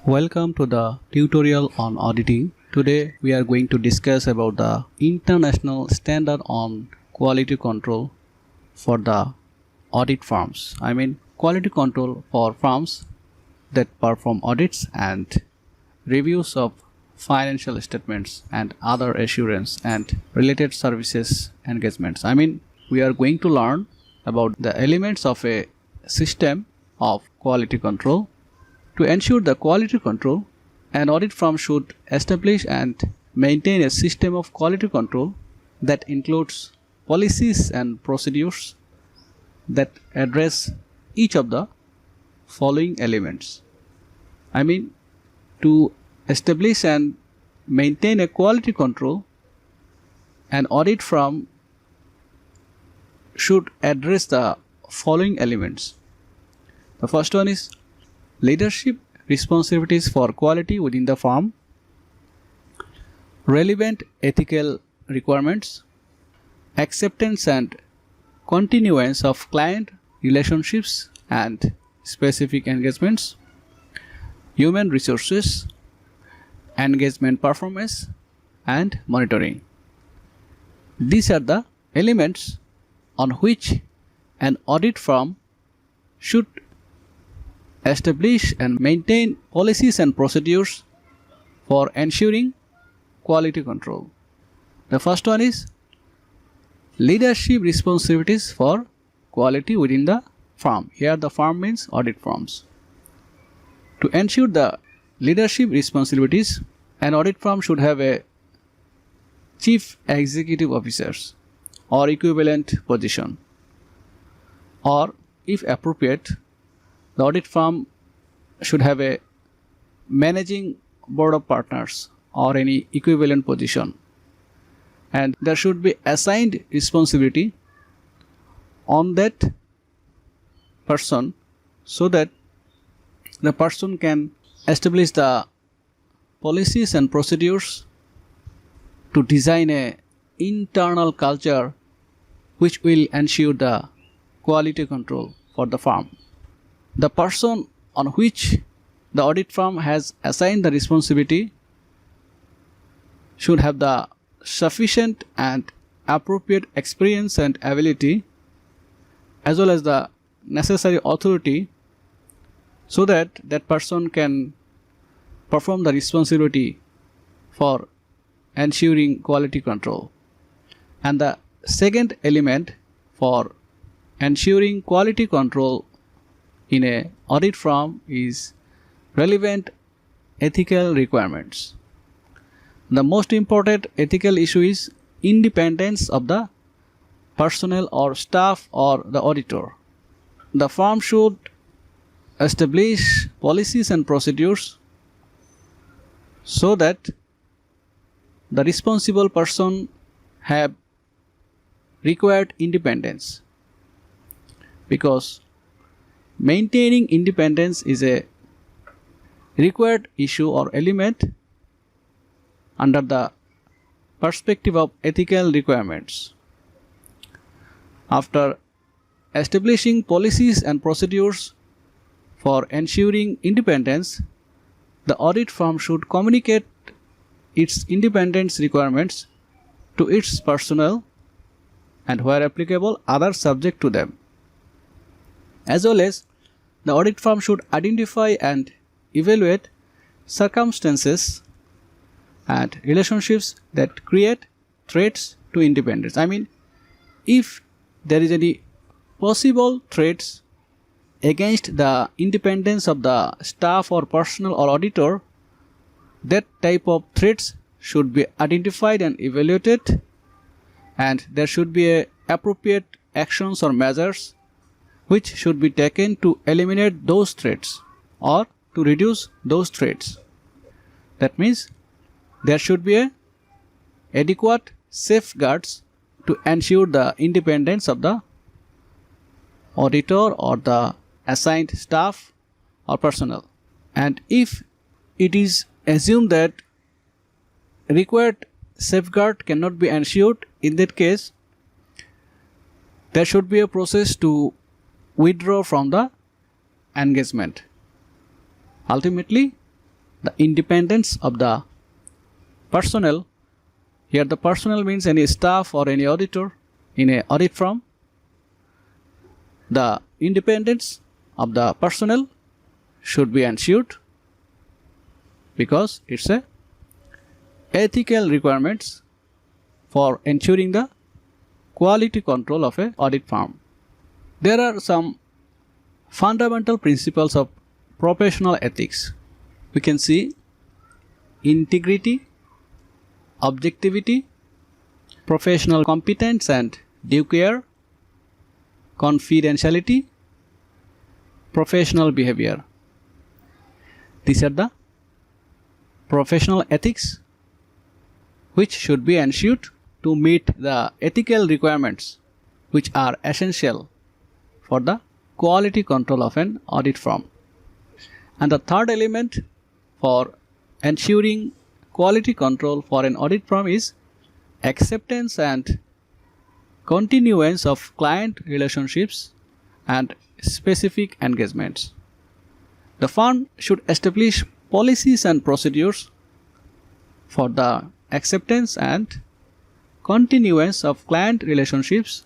Welcome to the tutorial on auditing. Today we are going to discuss about the international standard on quality control for the audit firms. I mean quality control for firms that perform audits and reviews of financial statements and other assurance and related services engagements. I mean we are going to learn about the elements of a system of quality control. To ensure the quality control, an audit firm should establish and maintain a system of quality control that includes policies and procedures that address each of the following elements. I mean, to establish and maintain a quality control, an audit firm should address the following elements. The first one is leadership responsibilities for quality within the firm, relevant ethical requirements, acceptance and continuance of client relationships and specific engagements, human resources, engagement performance, and monitoring. These are the elements on which an audit firm should establish and maintain policies and procedures for ensuring quality control. The first one is leadership responsibilities for quality within the firm. Here the firm means audit firms. To ensure the leadership responsibilities, an audit firm should have a chief executive officers or equivalent position, or if appropriate, the audit firm should have a managing board of partners or any equivalent position, and there should be assigned responsibility on that person so that the person can establish the policies and procedures to design a internal culture which will ensure the quality control for the firm. The person on which the audit firm has assigned the responsibility should have the sufficient and appropriate experience and ability as well as the necessary authority so that that person can perform the responsibility for ensuring quality control. And the second element for ensuring quality control in a audit firm is relevant ethical requirements. The most important ethical issue is independence of the personnel or staff or the auditor. The firm should establish policies and procedures so that the responsible person have required independence, because maintaining independence is a required issue or element under the perspective of ethical requirements. After establishing policies and procedures for ensuring independence, the audit firm should communicate its independence requirements to its personnel and, where applicable, others subject to them. As well as the audit firm should identify and evaluate circumstances and relationships that create threats to independence. I mean, if there is any possible threats against the independence of the staff or personnel or auditor, that type of threats should be identified and evaluated, and there should be a appropriate actions or measures which should be taken to eliminate those threats or to reduce those threats. That means there should be a adequate safeguards to ensure the independence of the auditor or the assigned staff or personnel. And if it is assumed that required safeguard cannot be ensured, in that case, there should be a process to withdraw from the engagement. Ultimately, the independence of the personnel, here the personnel means any staff or any auditor in a audit firm, the independence of the personnel should be ensured because it's a ethical requirements for ensuring the quality control of a audit firm. There are some fundamental principles of professional ethics. We can see integrity, objectivity, professional competence and due care, confidentiality, professional behavior. These are the professional ethics which should be ensured to meet the ethical requirements which are essential for the quality control of an audit firm. And the third element for ensuring quality control for an audit firm is acceptance and continuance of client relationships and specific engagements. The firm should establish policies and procedures for the acceptance and continuance of client relationships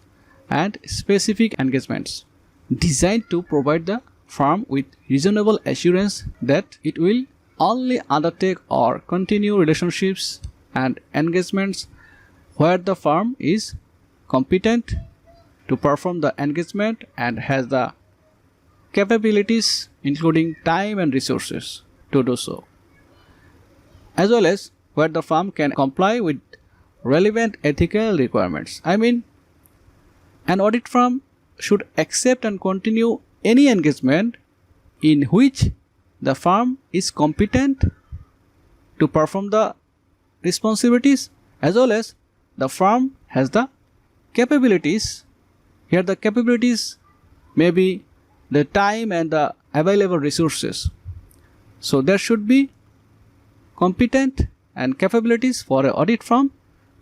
and specific engagements, designed to provide the firm with reasonable assurance that it will only undertake or continue relationships and engagements where the firm is competent to perform the engagement and has the capabilities including time and resources to do so, as well as where the firm can comply with relevant ethical requirements. I mean, an audit firm should accept and continue any engagement in which the firm is competent to perform the responsibilities, as well as the firm has the capabilities. Here the capabilities may be the time and the available resources. So there should be competent and capabilities for an audit firm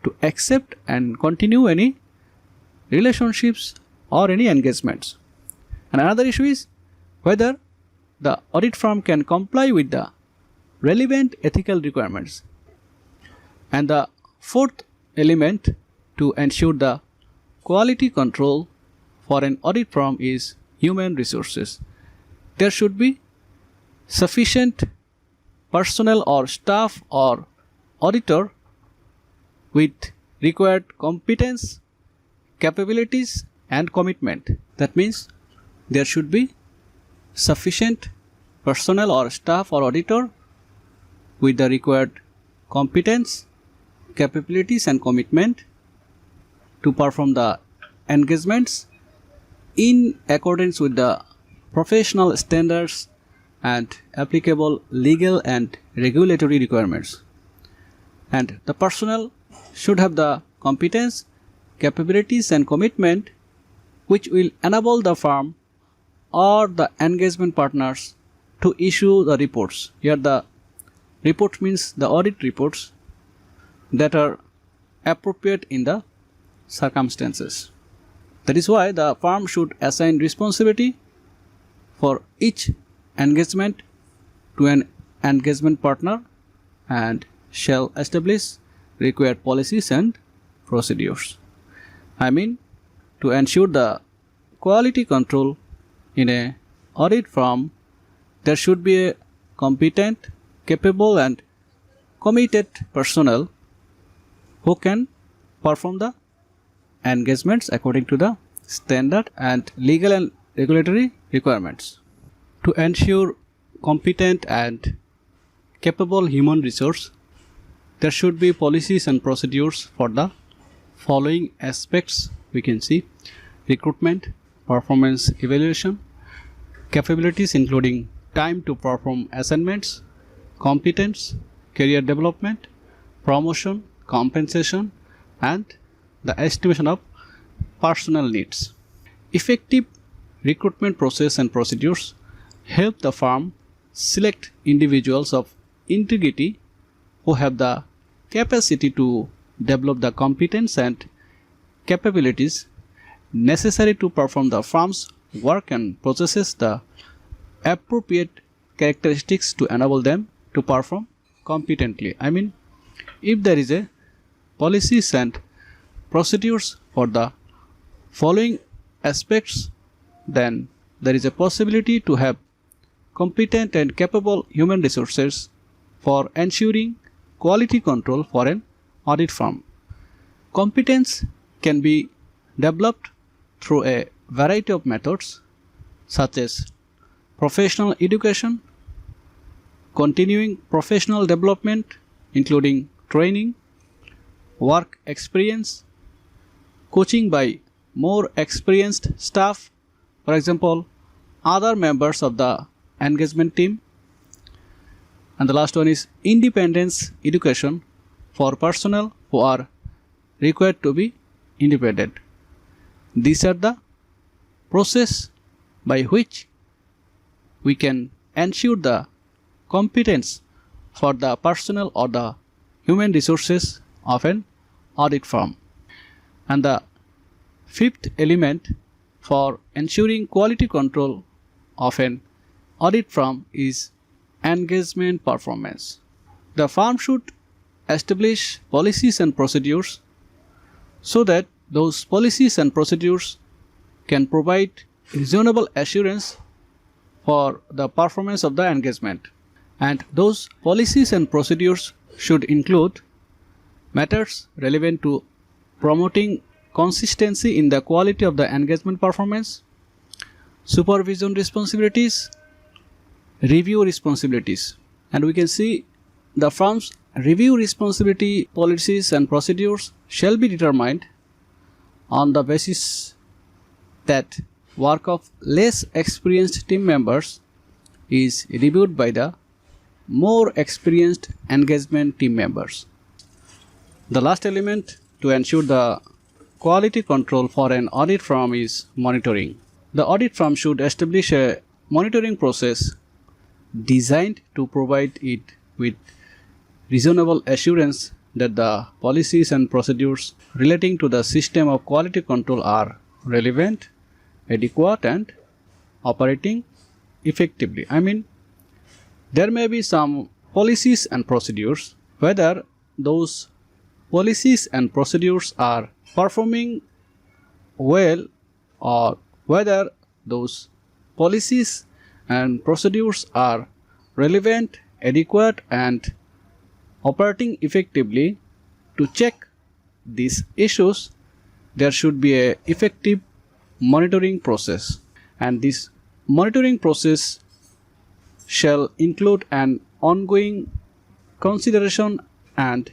to accept and continue any relationships or any engagements. And another issue is whether the audit firm can comply with the relevant ethical requirements. And the fourth element to ensure the quality control for an audit firm is human resources. There should be sufficient personnel or staff or auditor with required competence, capabilities and commitment. That means there should be sufficient personnel or staff or auditor with the required competence, capabilities and commitment to perform the engagements in accordance with the professional standards and applicable legal and regulatory requirements. And the personnel should have the competence, capabilities and commitment which will enable the firm or the engagement partners to issue the reports. Here the report means the audit reports that are appropriate in the circumstances. That is why the firm should assign responsibility for each engagement to an engagement partner and shall establish required policies and procedures. I mean, to ensure the quality control in a audit firm, there should be a competent, capable and committed personnel who can perform the engagements according to the standard and legal and regulatory requirements. To ensure competent and capable human resource, there should be policies and procedures for the following aspects. We can see recruitment, performance evaluation, capabilities including time to perform assignments, competence, career development, promotion, compensation and the estimation of personnel needs. Effective recruitment process and procedures help the firm select individuals of integrity who have the capacity to develop the competence and capabilities necessary to perform the firm's work and possesses the appropriate characteristics to enable them to perform competently. I mean, if there is a policies and procedures for the following aspects, then there is a possibility to have competent and capable human resources for ensuring quality control for an audit firm. Competence can be developed through a variety of methods such as professional education, continuing professional development including training, work experience, coaching by more experienced staff, for example, other members of the engagement team, and the last one is independence education for personnel who are required to be independent. These are the process by which we can ensure the competence for the personnel or the human resources of an audit firm. And the fifth element for ensuring quality control of an audit firm is engagement performance. The firm should establish policies and procedures so that those policies and procedures can provide reasonable assurance for the performance of the engagement. And those policies and procedures should include matters relevant to promoting consistency in the quality of the engagement performance, supervision responsibilities, review responsibilities. And we can see the firm's review responsibility policies and procedures shall be determined on the basis that work of less experienced team members is reviewed by the more experienced engagement team members. The last element to ensure the quality control for an audit firm is monitoring. The audit firm should establish a monitoring process designed to provide it with reasonable assurance that the policies and procedures relating to the system of quality control are relevant, adequate, and operating effectively. I mean, there may be some policies and procedures, whether those policies and procedures are performing well or whether those policies and procedures are relevant, adequate, and operating effectively. To check these issues, there should be an effective monitoring process, and this monitoring process shall include an ongoing consideration and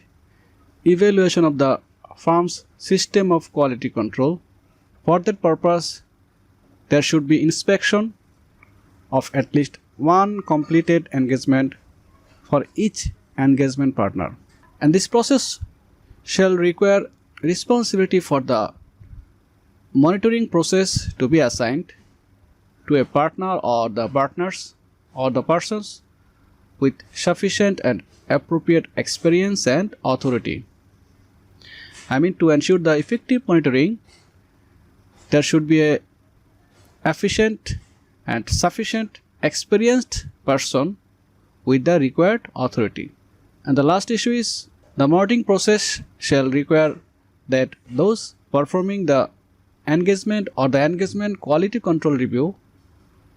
evaluation of the firm's system of quality control. For that purpose, there should be inspection of at least one completed engagement for each engagement partner, and this process shall require responsibility for the monitoring process to be assigned to a partner or the partners or the persons with sufficient and appropriate experience and authority. I mean, to ensure the effective monitoring, there should be a efficient and sufficient experienced person with the required authority. And the last issue is the monitoring process shall require that those performing the engagement or the engagement quality control review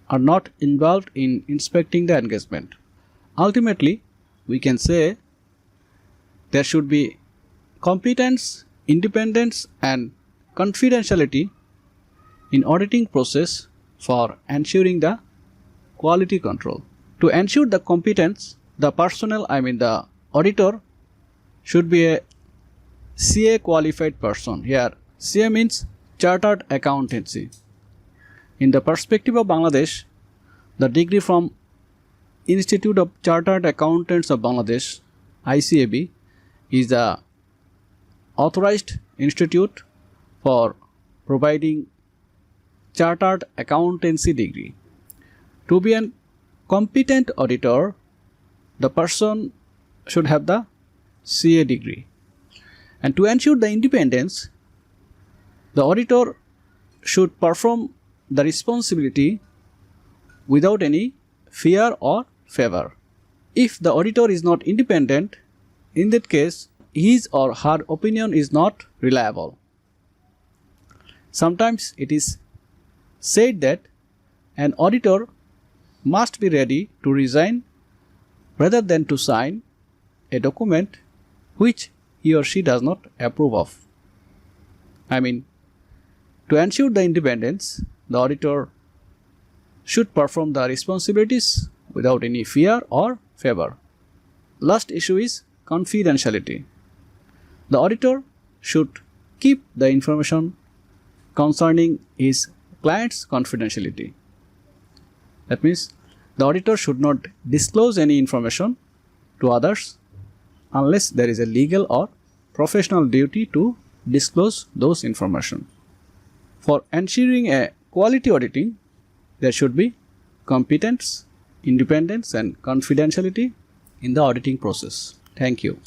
are not involved in inspecting the engagement. Ultimately, we can say there should be competence, independence, and confidentiality in auditing process for ensuring the quality control. To ensure the competence, the personnel, the auditor, should be a CA qualified person. Here, CA means Chartered Accountancy. In the perspective of Bangladesh, the degree from Institute of Chartered Accountants of Bangladesh, ICAB, is the authorized institute for providing Chartered Accountancy degree. To be an competent auditor, the person should have the CA degree. And to ensure the independence, the auditor should perform the responsibility without any fear or favor. If the auditor is not independent, in that case, his or her opinion is not reliable. Sometimes it is said that an auditor must be ready to resign rather than to sign a document which he or she does not approve of. To ensure the independence, the auditor should perform the responsibilities without any fear or favor. Last issue is confidentiality. The auditor should keep the information concerning his client's confidentiality. That means the auditor should not disclose any information to others unless there is a legal or professional duty to disclose those information. For ensuring a quality auditing, there should be competence, independence, and confidentiality in the auditing process. Thank you.